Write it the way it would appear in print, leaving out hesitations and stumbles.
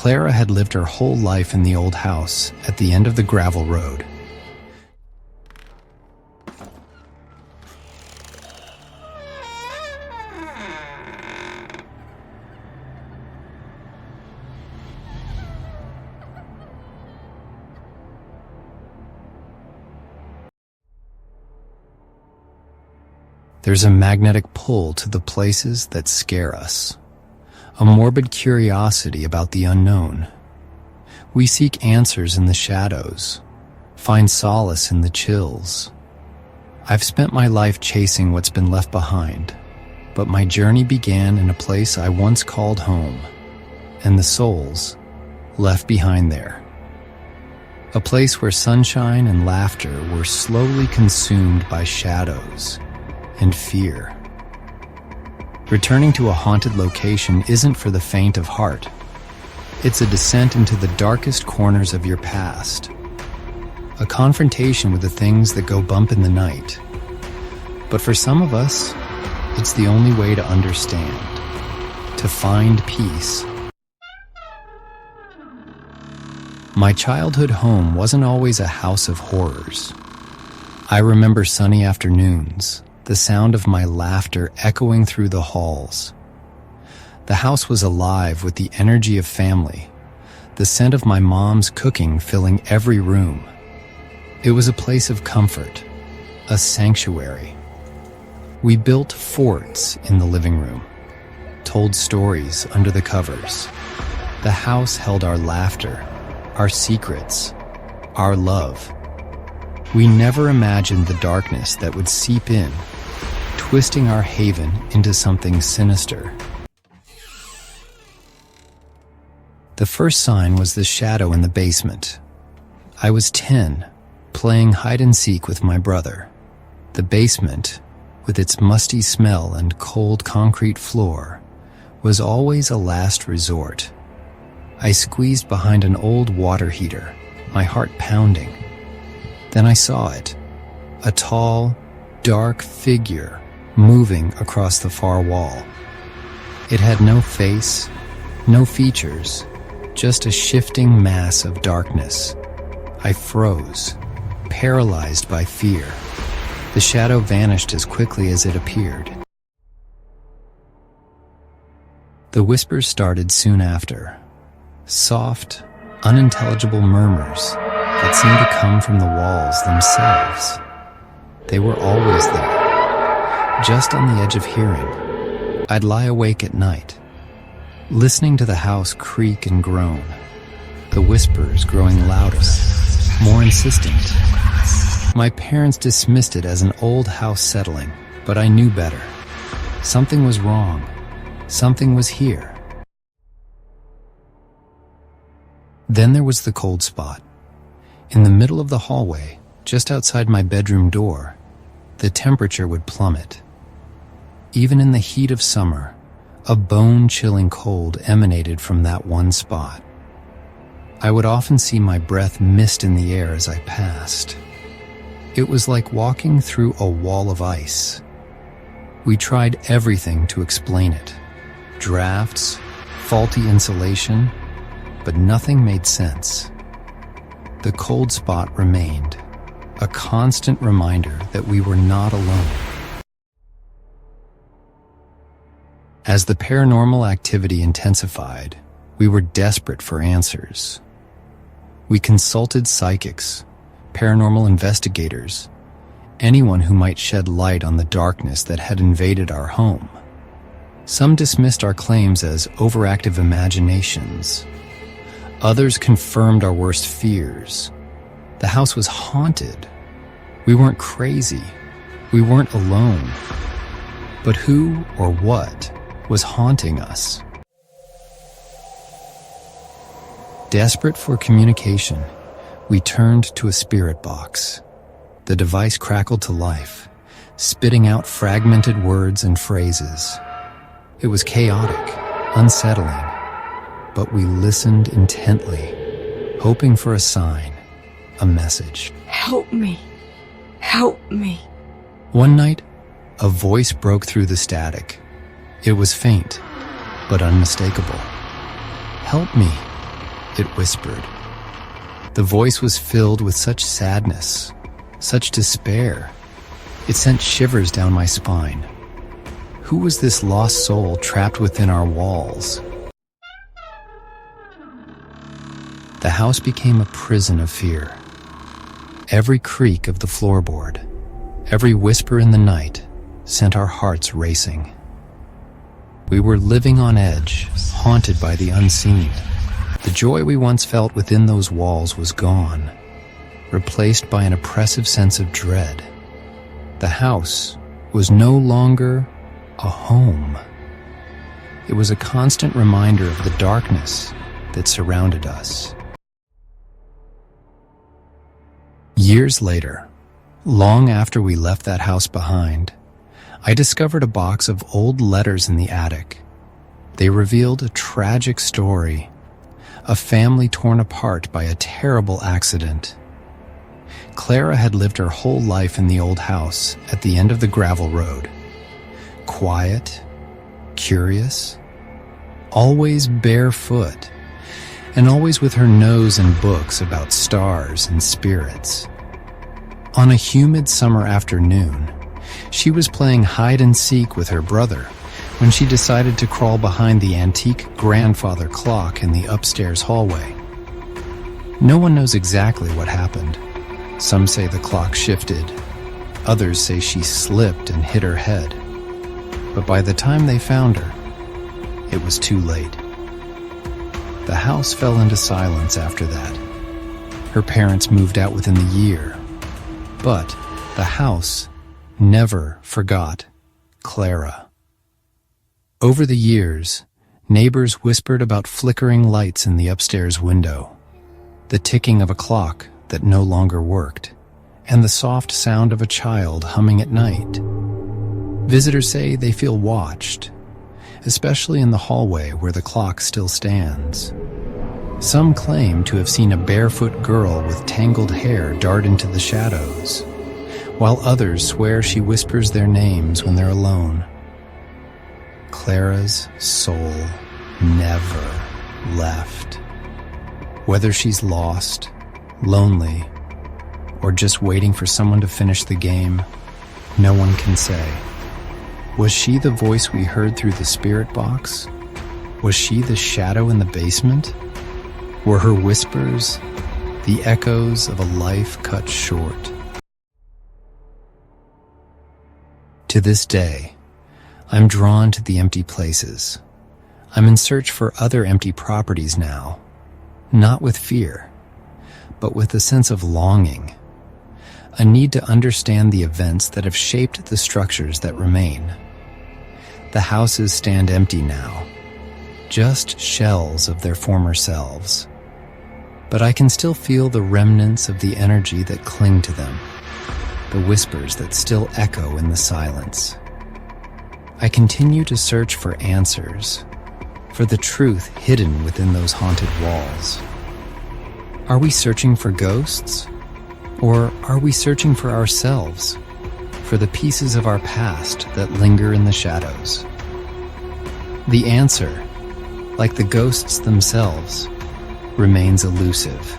Clara had lived her whole life in the old house at the end of the gravel road. There's a magnetic pull to the places that scare us, a morbid curiosity about the unknown. We seek answers in the shadows, find solace in the chills. I've spent my life chasing what's been left behind, but my journey began in a place I once called home, and the souls left behind there. A place where sunshine and laughter were slowly consumed by shadows and fear. Returning to a haunted location isn't for the faint of heart. It's a descent into the darkest corners of your past, a confrontation with the things that go bump in the night. But for some of us, it's the only way to understand, to find peace. My childhood home wasn't always a house of horrors. I remember sunny afternoons, the sound of my laughter echoing through the halls. The house was alive with the energy of family, the scent of my mom's cooking filling every room. It was a place of comfort, a sanctuary. We built forts in the living room, told stories under the covers. The house held our laughter, our secrets, our love. We never imagined the darkness that would seep in, twisting our haven into something sinister. The first sign was the shadow in the basement. I was 10, playing hide-and-seek with my brother. The basement, with its musty smell and cold concrete floor, was always a last resort. I squeezed behind an old water heater, my heart pounding. Then I saw it, a tall, dark figure moving across the far wall. It had no face, no features, just a shifting mass of darkness. I froze, paralyzed by fear. The shadow vanished as quickly as it appeared. The whispers started soon after, soft, unintelligible murmurs that seemed to come from the walls themselves. They were always there, just on the edge of hearing. I'd lie awake at night, listening to the house creak and groan, the whispers growing louder, more insistent. My parents dismissed it as an old house settling, but I knew better. Something was wrong. Something was here. Then there was the cold spot. In the middle of the hallway, just outside my bedroom door, the temperature would plummet. Even in the heat of summer, a bone-chilling cold emanated from that one spot. I would often see my breath mist in the air as I passed. It was like walking through a wall of ice. We tried everything to explain it. Drafts, faulty insulation, but nothing made sense. The cold spot remained, a constant reminder that we were not alone. As the paranormal activity intensified, we were desperate for answers. We consulted psychics, paranormal investigators, anyone who might shed light on the darkness that had invaded our home. Some dismissed our claims as overactive imaginations. Others confirmed our worst fears. The house was haunted. We weren't crazy. We weren't alone. But who or what was haunting us? Desperate for communication, we turned to a spirit box. The device crackled to life, spitting out fragmented words and phrases. It was chaotic, unsettling, but we listened intently, hoping for a sign, a message. Help me. Help me. One night, a voice broke through the static. It was faint, but unmistakable. Help me. it whispered. The voice was filled with such sadness, such despair. It sent shivers down my spine. Who was this lost soul trapped within our walls? The house became a prison of fear. Every creak of the floorboard, every whisper in the night sent our hearts racing. We were living on edge, haunted by the unseen. The joy we once felt within those walls was gone, replaced by an oppressive sense of dread. The house was no longer a home. It was a constant reminder of the darkness that surrounded us. Years later, long after we left that house behind, I discovered a box of old letters in the attic. They revealed a tragic story, a family torn apart by a terrible accident. Clara had lived her whole life in the old house at the end of the gravel road. Quiet, curious, always barefoot, and always with her nose in books about stars and spirits. On a humid summer afternoon, she was playing hide-and-seek with her brother when she decided to crawl behind the antique grandfather clock in the upstairs hallway. No one knows exactly what happened. Some say the clock shifted. Others say she slipped and hit her head. But by the time they found her, it was too late. The house fell into silence after that. Her parents moved out within the year. But the house never forgot Clara. Over the years, neighbors whispered about flickering lights in the upstairs window, the ticking of a clock that no longer worked, and the soft sound of a child humming at night. Visitors say they feel watched, especially in the hallway where the clock still stands. Some claim to have seen a barefoot girl with tangled hair dart into the shadows, while others swear she whispers their names when they're alone. Clara's soul never left. Whether she's lost, lonely, or just waiting for someone to finish the game, no one can say. Was she the voice we heard through the spirit box? Was she the shadow in the basement? Were her whispers the echoes of a life cut short? To this day, I'm drawn to the empty places. I'm in search for other empty properties now, not with fear, but with a sense of longing, a need to understand the events that have shaped the structures that remain. The houses stand empty now, just shells of their former selves. But I can still feel the remnants of the energy that cling to them, the whispers that still echo in the silence. I continue to search for answers, for the truth hidden within those haunted walls. Are we searching for ghosts? Or are we searching for ourselves, for the pieces of our past that linger in the shadows? The answer, like the ghosts themselves, remains elusive.